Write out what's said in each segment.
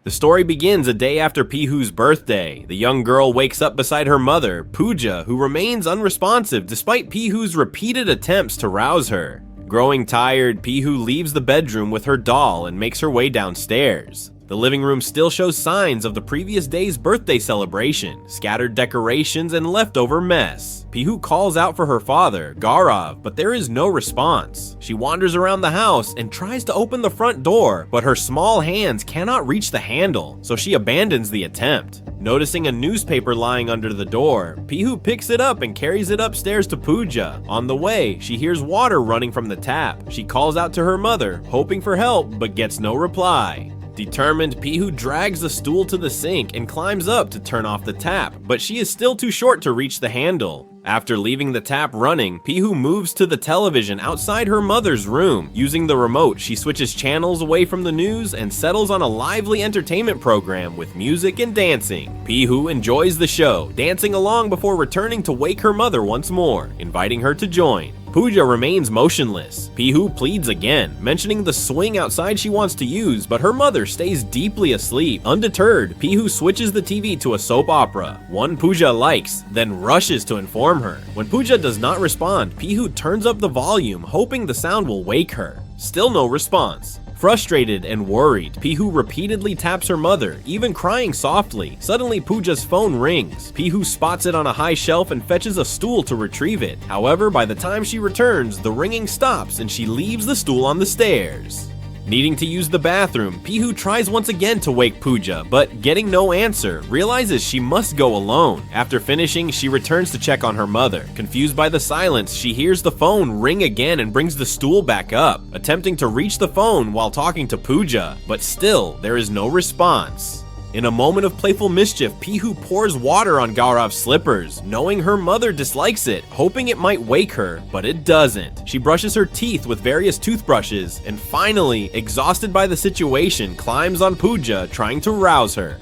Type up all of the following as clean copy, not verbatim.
The story begins a day after Pihu's birthday. The young girl wakes up beside her mother, Pooja, who remains unresponsive despite Pihu's repeated attempts to rouse her. Growing tired, Pihu leaves the bedroom with her doll and makes her way downstairs. The living room still shows signs of the previous day's birthday celebration, scattered decorations, and leftover mess. Pihu calls out for her father, Gaurav, but there is no response. She wanders around the house and tries to open the front door, but her small hands cannot reach the handle, so she abandons the attempt. Noticing a newspaper lying under the door, Pihu picks it up and carries it upstairs to Pooja. On the way, she hears water running from the tap. She calls out to her mother, hoping for help, but gets no reply. Determined, Pihu drags the stool to the sink and climbs up to turn off the tap, but she is still too short to reach the handle. After leaving the tap running, Pihu moves to the television outside her mother's room. Using the remote, she switches channels away from the news and settles on a lively entertainment program with music and dancing. Pihu enjoys the show, dancing along before returning to wake her mother once more, inviting her to join. Pooja remains motionless. Pihu pleads again, mentioning the swing outside she wants to use, but her mother stays deeply asleep. Undeterred, Pihu switches the TV to a soap opera, one Pooja likes, then rushes to inform her. When Pooja does not respond, Pihu turns up the volume, hoping the sound will wake her. Still no response. Frustrated and worried, Pihu repeatedly taps her mother, even crying softly. Suddenly, Pooja's phone rings. Pihu spots it on a high shelf and fetches a stool to retrieve it. However, by the time she returns, the ringing stops and she leaves the stool on the stairs. Needing to use the bathroom, Pihu tries once again to wake Pooja, but getting no answer, realizes she must go alone. After finishing, she returns to check on her mother. Confused by the silence, she hears the phone ring again and brings the stool back up, attempting to reach the phone while talking to Pooja, but still, there is no response. In a moment of playful mischief, Pihu pours water on Gaurav's slippers, knowing her mother dislikes it, hoping it might wake her, but it doesn't. She brushes her teeth with various toothbrushes, and finally, exhausted by the situation, climbs on Pooja, trying to rouse her.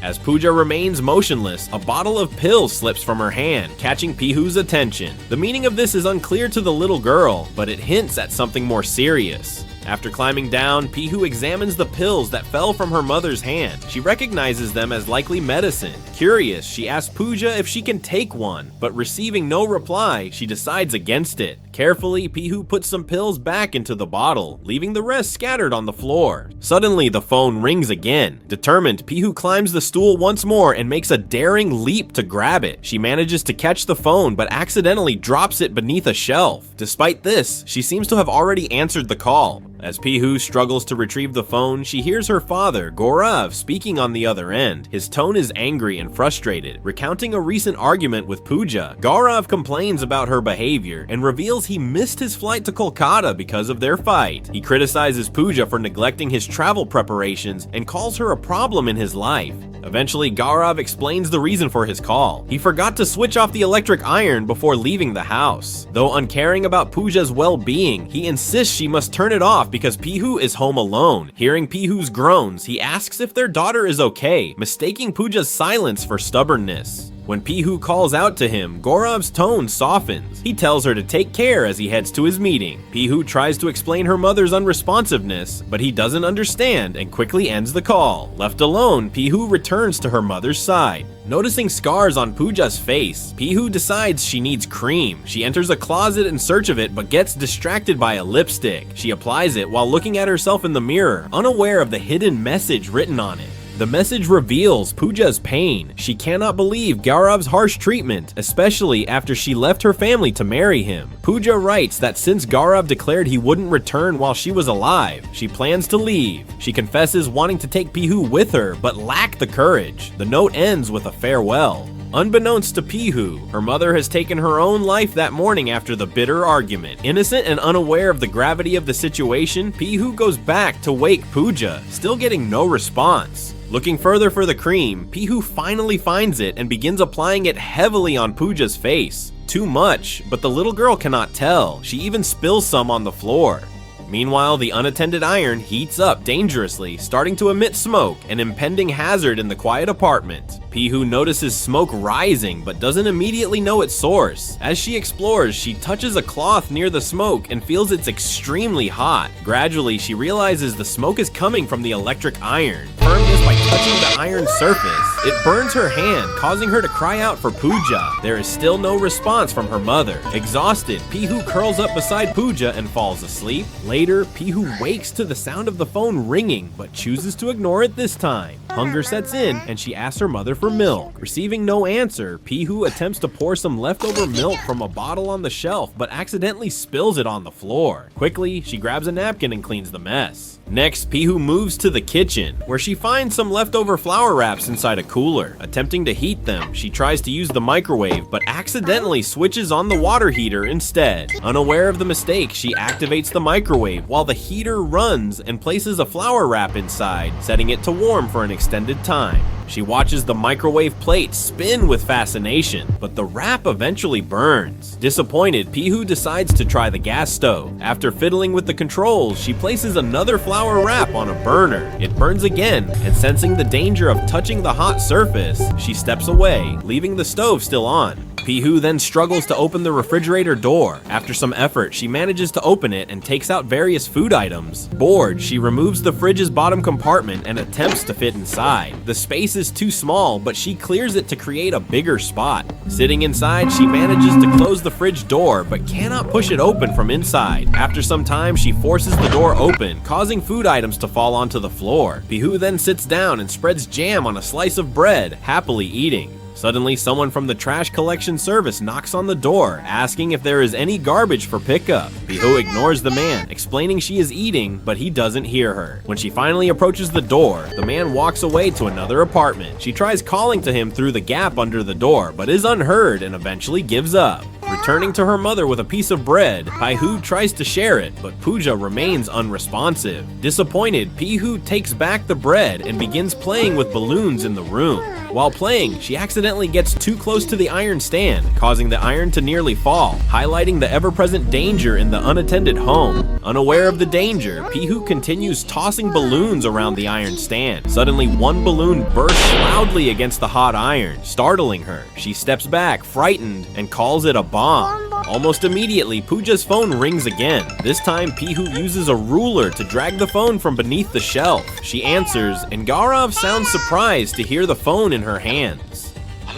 As Pooja remains motionless, a bottle of pills slips from her hand, catching Pihu's attention. The meaning of this is unclear to the little girl, but it hints at something more serious. After climbing down, Pihu examines the pills that fell from her mother's hand. She recognizes them as likely medicine. Curious, she asks Pooja if she can take one, but receiving no reply, she decides against it. Carefully, Pihu puts some pills back into the bottle, leaving the rest scattered on the floor. Suddenly, the phone rings again. Determined, Pihu climbs the stool once more and makes a daring leap to grab it. She manages to catch the phone, but accidentally drops it beneath a shelf. Despite this, she seems to have already answered the call. As Pihu struggles to retrieve the phone, she hears her father, Gaurav, speaking on the other end. His tone is angry and frustrated, recounting a recent argument with Pooja. Gaurav complains about her behavior and reveals he missed his flight to Kolkata because of their fight. He criticizes Pooja for neglecting his travel preparations and calls her a problem in his life. Eventually, Gaurav explains the reason for his call. He forgot to switch off the electric iron before leaving the house. Though uncaring about Pooja's well-being, he insists she must turn it off because Pihu is home alone. Hearing Pihu's groans, he asks if their daughter is okay, mistaking Pooja's silence for stubbornness. When Pihu calls out to him, Gaurav's tone softens. He tells her to take care as he heads to his meeting. Pihu tries to explain her mother's unresponsiveness, but he doesn't understand and quickly ends the call. Left alone, Pihu returns to her mother's side. Noticing scars on Pooja's face, Pihu decides she needs cream. She enters a closet in search of it, but gets distracted by a lipstick. She applies it while looking at herself in the mirror, unaware of the hidden message written on it. The message reveals Pooja's pain. She cannot believe Gaurav's harsh treatment, especially after she left her family to marry him. Pooja writes that since Gaurav declared he wouldn't return while she was alive, she plans to leave. She confesses wanting to take Pihu with her, but lacked the courage. The note ends with a farewell. Unbeknownst to Pihu, her mother has taken her own life that morning after the bitter argument. Innocent and unaware of the gravity of the situation, Pihu goes back to wake Pooja, still getting no response. Looking further for the cream, Pihu finally finds it and begins applying it heavily on Pooja's face. Too much, but the little girl cannot tell. She even spills some on the floor. Meanwhile, the unattended iron heats up dangerously, starting to emit smoke, an impending hazard in the quiet apartment. Pihu notices smoke rising but doesn't immediately know its source. As she explores, she touches a cloth near the smoke and feels it's extremely hot. Gradually, she realizes the smoke is coming from the electric iron. Confirmed this by touching the iron surface. It burns her hand, causing her to cry out for Pooja. There is still no response from her mother. Exhausted, Pihu curls up beside Pooja and falls asleep. Later, Pihu wakes to the sound of the phone ringing, but chooses to ignore it this time. Hunger sets in, and she asks her mother for milk. Receiving no answer, Pihu attempts to pour some leftover milk from a bottle on the shelf, but accidentally spills it on the floor. Quickly, she grabs a napkin and cleans the mess. Next, Pihu moves to the kitchen, where she finds some leftover flour wraps inside a cooler. Attempting to heat them, she tries to use the microwave, but accidentally switches on the water heater instead. Unaware of the mistake, she activates the microwave while the heater runs and places a flour wrap inside, setting it to warm for an extended time. She watches the microwave plate spin with fascination, but the wrap eventually burns. Disappointed, Pihu decides to try the gas stove. After fiddling with the controls, she places another flour wrap on a burner. It burns again, and sensing the danger of touching the hot surface, she steps away, leaving the stove still on. Pihu then struggles to open the refrigerator door. After some effort, she manages to open it and takes out various food items. Bored, she removes the fridge's bottom compartment and attempts to fit inside. The space is too small, but she clears it to create a bigger spot. Sitting inside, she manages to close the fridge door, but cannot push it open from inside. After some time, she forces the door open, causing food items to fall onto the floor. Pihu then sits down and spreads jam on a slice of bread, happily eating. Suddenly, someone from the trash collection service knocks on the door, asking if there is any garbage for pickup. Pihu ignores the man, explaining she is eating, but he doesn't hear her. When she finally approaches the door, the man walks away to another apartment. She tries calling to him through the gap under the door, but is unheard and eventually gives up. Returning to her mother with a piece of bread, Pihu tries to share it, but Pooja remains unresponsive. Disappointed, Pihu takes back the bread and begins playing with balloons in the room. While playing, she accidentally gets too close to the iron stand, causing the iron to nearly fall, highlighting the ever-present danger in the unattended home. Unaware of the danger, Pihu continues tossing balloons around the iron stand. Suddenly, one balloon bursts loudly against the hot iron, startling her. She steps back, frightened, and calls it a bomb. Almost immediately, Pooja's phone rings again. This time, Pihu uses a ruler to drag the phone from beneath the shelf. She answers, and Gaurav sounds surprised to hear the phone in her hands.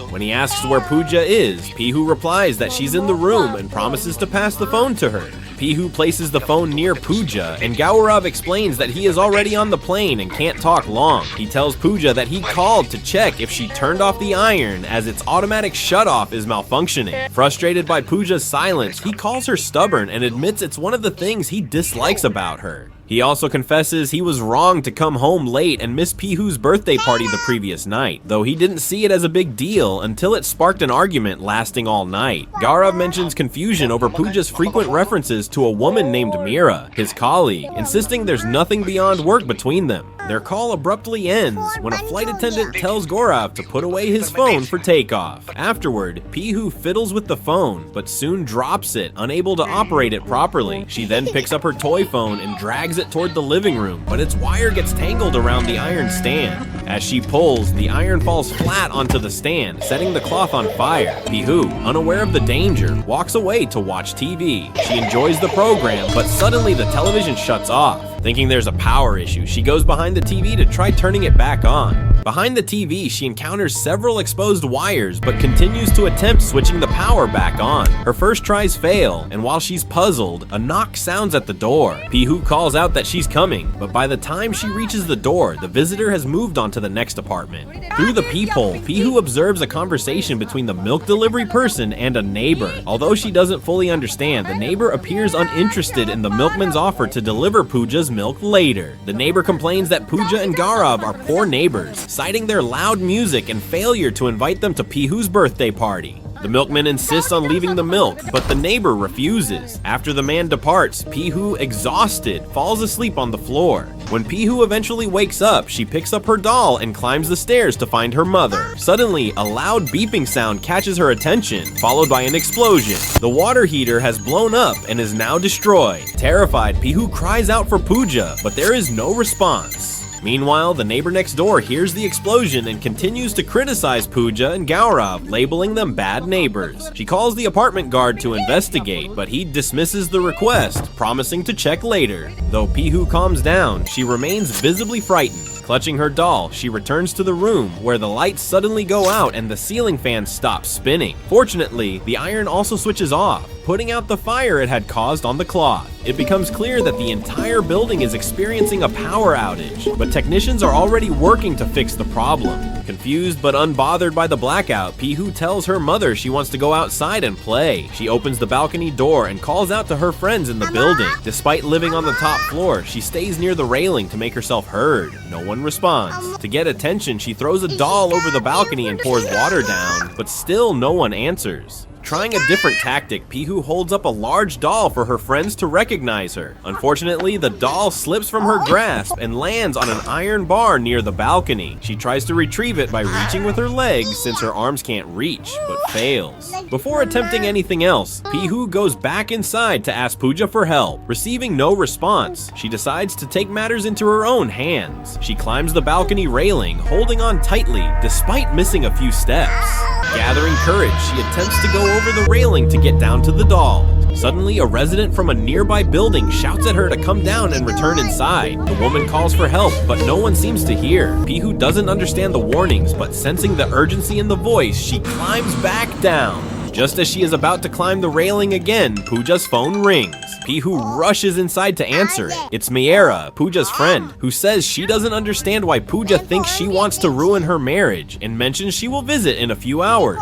When he asks where Pooja is, Pihu replies that she's in the room and promises to pass the phone to her. Pihu places the phone near Pooja, and Gaurav explains that he is already on the plane and can't talk long. He tells Pooja that he called to check if she turned off the iron as its automatic shutoff is malfunctioning. Frustrated by Pooja's silence, he calls her stubborn and admits it's one of the things he dislikes about her. He also confesses he was wrong to come home late and miss Pihu's birthday party the previous night, though he didn't see it as a big deal until it sparked an argument lasting all night. Gaurav mentions confusion over Pooja's frequent references to a woman named Meera, his colleague, insisting there's nothing beyond work between them. Their call abruptly ends when a flight attendant tells Gaurav to put away his phone for takeoff. Afterward, Pihu fiddles with the phone, but soon drops it, unable to operate it properly. She then picks up her toy phone and drags it toward the living room, but its wire gets tangled around the iron stand. As she pulls, the iron falls flat onto the stand, setting the cloth on fire. Pihu, unaware of the danger, walks away to watch TV. She enjoys the program, but suddenly the television shuts off. Thinking there's a power issue, she goes behind the TV to try turning it back on. Behind the TV, she encounters several exposed wires, but continues to attempt switching the power back on. Her first tries fail, and while she's puzzled, a knock sounds at the door. Pihu calls out that she's coming, but by the time she reaches the door, the visitor has moved on to the next apartment. Through the peephole, Pihu observes a conversation between the milk delivery person and a neighbor. Although she doesn't fully understand, the neighbor appears uninterested in the milkman's offer to deliver Pooja's milk later. The neighbor complains that Pooja and Gaurav are poor neighbors, citing their loud music and failure to invite them to Pihu's birthday party. The milkman insists on leaving the milk, but the neighbor refuses. After the man departs, Pihu, exhausted, falls asleep on the floor. When Pihu eventually wakes up, she picks up her doll and climbs the stairs to find her mother. Suddenly, a loud beeping sound catches her attention, followed by an explosion. The water heater has blown up and is now destroyed. Terrified, Pihu cries out for Pooja, but there is no response. Meanwhile, the neighbor next door hears the explosion and continues to criticize Pooja and Gaurav, labeling them bad neighbors. She calls the apartment guard to investigate, but he dismisses the request, promising to check later. Though Pihu calms down, she remains visibly frightened. Clutching her doll, she returns to the room, where the lights suddenly go out and the ceiling fan stops spinning. Fortunately, the iron also switches off, putting out the fire it had caused on the cloth. It becomes clear that the entire building is experiencing a power outage, but technicians are already working to fix the problem. Confused but unbothered by the blackout, Pihu tells her mother she wants to go outside and play. She opens the balcony door and calls out to her friends in the building. Despite living on the top floor, she stays near the railing to make herself heard. No one responds. To get attention, she throws a doll over the balcony and pours water down, but still no one answers. Trying a different tactic, Pihu holds up a large doll for her friends to recognize her. Unfortunately, the doll slips from her grasp and lands on an iron bar near the balcony. She tries to retrieve it by reaching with her legs since her arms can't reach, but fails. Before attempting anything else, Pihu goes back inside to ask Pooja for help. Receiving no response, she decides to take matters into her own hands. She climbs the balcony railing, holding on tightly despite missing a few steps. Gathering courage, she attempts to go over the railing to get down to the doll. Suddenly, a resident from a nearby building shouts at her to come down and return inside. The woman calls for help, but no one seems to hear. Pihu doesn't understand the warnings, but sensing the urgency in the voice, she climbs back down. Just as she is about to climb the railing again, Pooja's phone rings. Pihu rushes inside to answer it. It's Miera, Pooja's friend, who says she doesn't understand why Pooja thinks she wants to ruin her marriage and mentions she will visit in a few hours.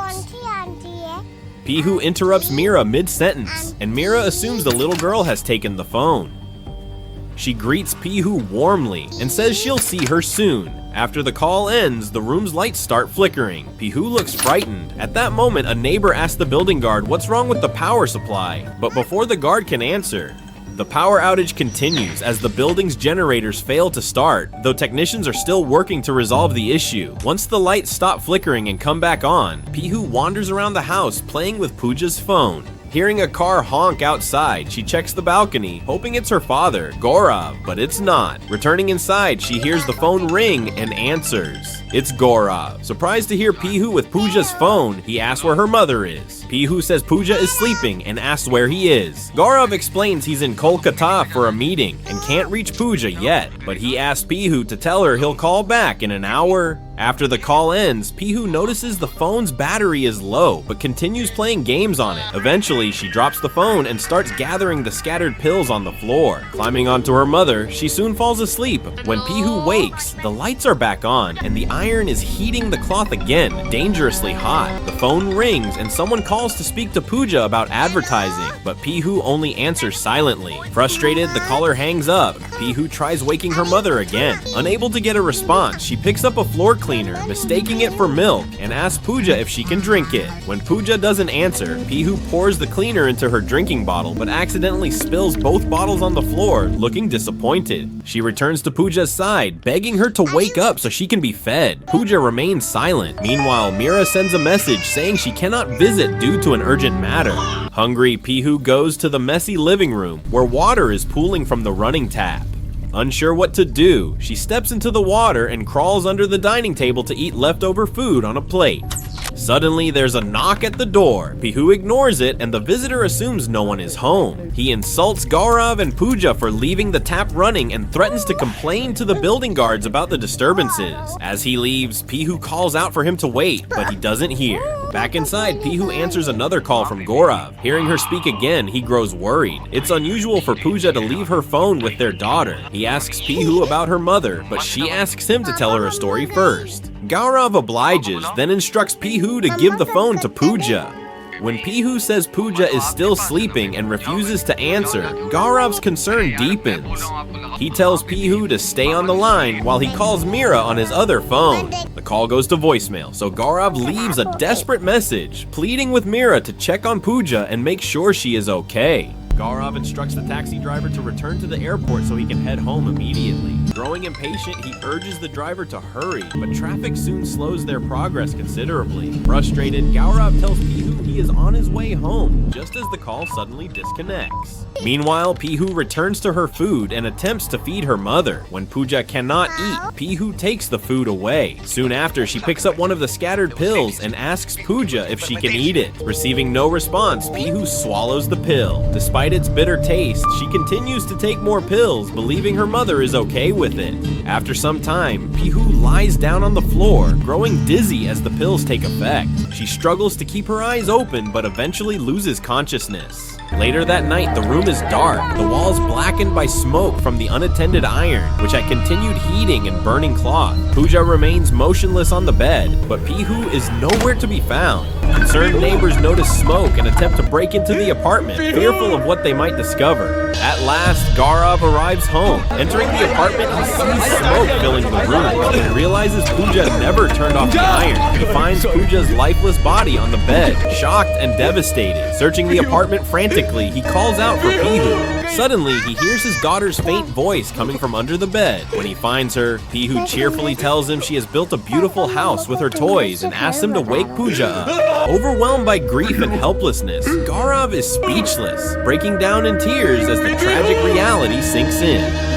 Pihu interrupts Mira mid-sentence, and Mira assumes the little girl has taken the phone. She greets Pihu warmly and says she'll see her soon. After the call ends, the room's lights start flickering. Pihu looks frightened. At that moment, a neighbor asks the building guard what's wrong with the power supply, but before the guard can answer, the power outage continues as the building's generators fail to start, though technicians are still working to resolve the issue. Once the lights stop flickering and come back on, Pihu wanders around the house playing with Pooja's phone. Hearing a car honk outside, she checks the balcony, hoping it's her father, Gaurav, but it's not. Returning inside, she hears the phone ring and answers. It's Gaurav. Surprised to hear Pihu with Pooja's phone, he asks where her mother is. Pihu says Pooja is sleeping and asks where he is. Gaurav explains he's in Kolkata for a meeting and can't reach Pooja yet, but he asks Pihu to tell her he'll call back in an hour. After the call ends, Pihu notices the phone's battery is low, but continues playing games on it. Eventually, she drops the phone and starts gathering the scattered pills on the floor. Climbing onto her mother, she soon falls asleep. When Pihu wakes, the lights are back on, and the iron is heating the cloth again, dangerously hot. The phone rings, and someone calls to speak to Pooja about advertising, but Pihu only answers silently. Frustrated, the caller hangs up. Pihu tries waking her mother again. Unable to get a response, she picks up a floor cleaner, mistaking it for milk, and asks Pooja if she can drink it. When Pooja doesn't answer, Pihu pours the cleaner into her drinking bottle, but accidentally spills both bottles on the floor, looking disappointed. She returns to Pooja's side, begging her to wake up so she can be fed. Pooja remains silent. Meanwhile, Mira sends a message saying she cannot visit due to an urgent matter. Hungry, Pihu goes to the messy living room, where water is pooling from the running tap. Unsure what to do, she steps into the water and crawls under the dining table to eat leftover food on a plate. Suddenly, there's a knock at the door. Pihu ignores it, and the visitor assumes no one is home. He insults Gaurav and Pooja for leaving the tap running and threatens to complain to the building guards about the disturbances. As he leaves, Pihu calls out for him to wait, but he doesn't hear. Back inside, Pihu answers another call from Gaurav. Hearing her speak again, he grows worried. It's unusual for Pooja to leave her phone with their daughter. He asks Pihu about her mother, but she asks him to tell her a story first. Gaurav obliges, then instructs Pihu to give the phone to Pooja. When Pihu says Pooja is still sleeping and refuses to answer, Gaurav's concern deepens. He tells Pihu to stay on the line while he calls Mira on his other phone. The call goes to voicemail, so Gaurav leaves a desperate message, pleading with Mira to check on Pooja and make sure she is okay. Gaurav instructs the taxi driver to return to the airport so he can head home immediately. Growing impatient, he urges the driver to hurry, but traffic soon slows their progress considerably. Frustrated, Gaurav tells Pihu he is on his way home, just as the call suddenly disconnects. Meanwhile, Pihu returns to her food and attempts to feed her mother. When Pooja cannot eat, Pihu takes the food away. Soon after, she picks up one of the scattered pills and asks Pooja if she can eat it. Receiving no response, Pihu swallows the pill. Despite its bitter taste, she continues to take more pills, believing her mother is okay with it. After some time, Pihu lies down on the floor, growing dizzy as the pills take effect. She struggles to keep her eyes open, but eventually loses consciousness. Later that night, the room is dark, the walls blackened by smoke from the unattended iron, which had continued heating and burning cloth. Pooja remains motionless on the bed, but Pihu is nowhere to be found. Concerned neighbors notice smoke and attempt to break into the apartment, fearful of what they might discover. At last, Gaurav arrives home. Entering the apartment, he sees smoke filling the room and realizes Pooja never turned off the iron. He finds Pooja's lifeless body on the bed, shocked and devastated. Searching the apartment frantically, he calls out for Pihu. Suddenly, he hears his daughter's faint voice coming from under the bed. When he finds her, Pihu cheerfully tells him she has built a beautiful house with her toys and asks him to wake Pooja up. Overwhelmed by grief and helplessness, Gaurav is speechless, breaking down in tears as the tragic reality sinks in.